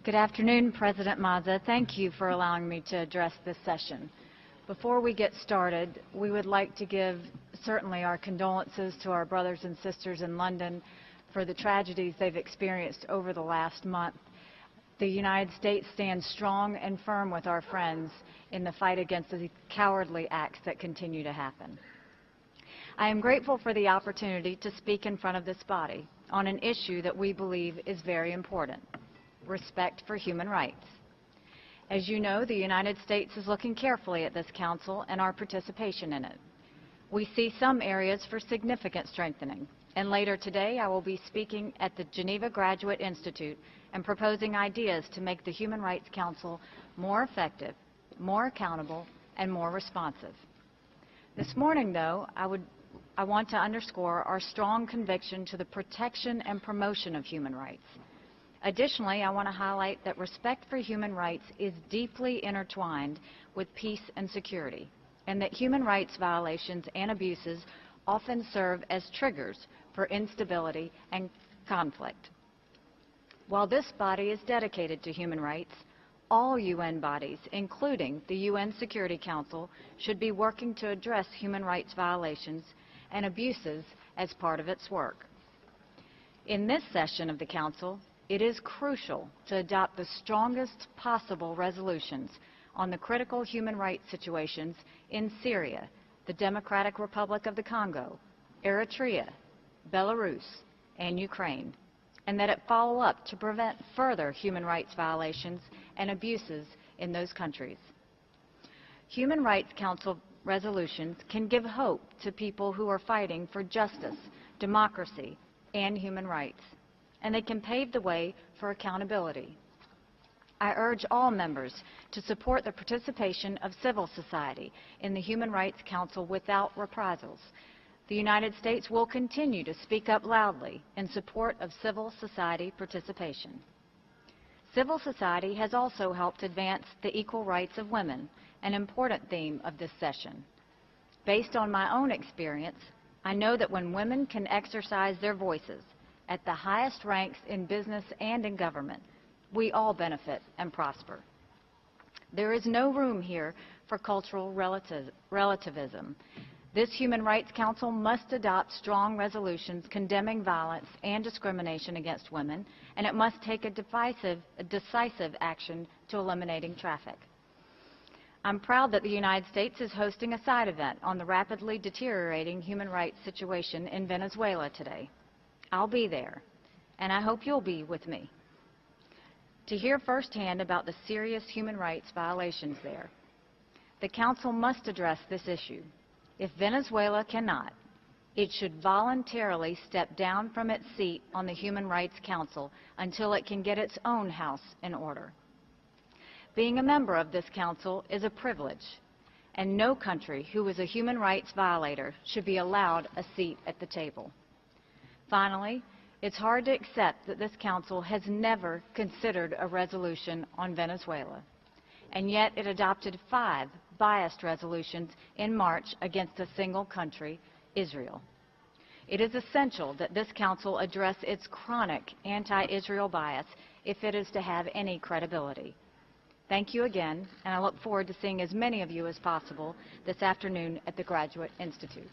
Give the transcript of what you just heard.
Good afternoon, President Maza. Thank you for allowing me to address this session. Before we get started, we would like to give certainly our condolences to our brothers and sisters in London for the tragedies they've experienced over the last month. The United States stands strong and firm with our friends in the fight against the cowardly acts that continue to happen. I am grateful for the opportunity to speak in front of this body on an issue that we believe is very important: respect for human rights. As you know, the United States is looking carefully at this Council and our participation in it. We see some areas for significant strengthening, and later today I will be speaking at the Geneva Graduate Institute and proposing ideas to make the Human Rights Council more effective, more accountable, and more responsive. This morning, though, I want to underscore our strong conviction to the protection and promotion of human rights. Additionally, I want to highlight that respect for human rights is deeply intertwined with peace and security, and that human rights violations and abuses often serve as triggers for instability and conflict. While this body is dedicated to human rights, all UN bodies, including the UN Security Council, should be working to address human rights violations and abuses as part of its work. In this session of the Council, it is crucial to adopt the strongest possible resolutions on the critical human rights situations in Syria, the Democratic Republic of the Congo, Eritrea, Belarus, and Ukraine, and that it follow up to prevent further human rights violations and abuses in those countries. Human Rights Council resolutions can give hope to people who are fighting for justice, democracy, and human rights, and they can pave the way for accountability. I urge all members to support the participation of civil society in the Human Rights Council without reprisals. The United States will continue to speak up loudly in support of civil society participation. Civil society has also helped advance the equal rights of women, an important theme of this session. Based on my own experience, I know that when women can exercise their voices at the highest ranks in business and in government, we all benefit and prosper. There is no room here for cultural relativism. This Human Rights Council must adopt strong resolutions condemning violence and discrimination against women, and it must take a decisive action to eliminating traffic. I'm proud that the United States is hosting a side event on the rapidly deteriorating human rights situation in Venezuela today. I'll be there, and I hope you'll be with me to hear firsthand about the serious human rights violations there. The Council must address this issue. If Venezuela cannot, it should voluntarily step down from its seat on the Human Rights Council until it can get its own house in order. Being a member of this Council is a privilege, and no country who is a human rights violator should be allowed a seat at the table. Finally, it's hard to accept that this Council has never considered a resolution on Venezuela, and yet it adopted 5 biased resolutions in March against a single country, Israel. It is essential that this Council address its chronic anti-Israel bias if it is to have any credibility. Thank you again, and I look forward to seeing as many of you as possible this afternoon at the Graduate Institute.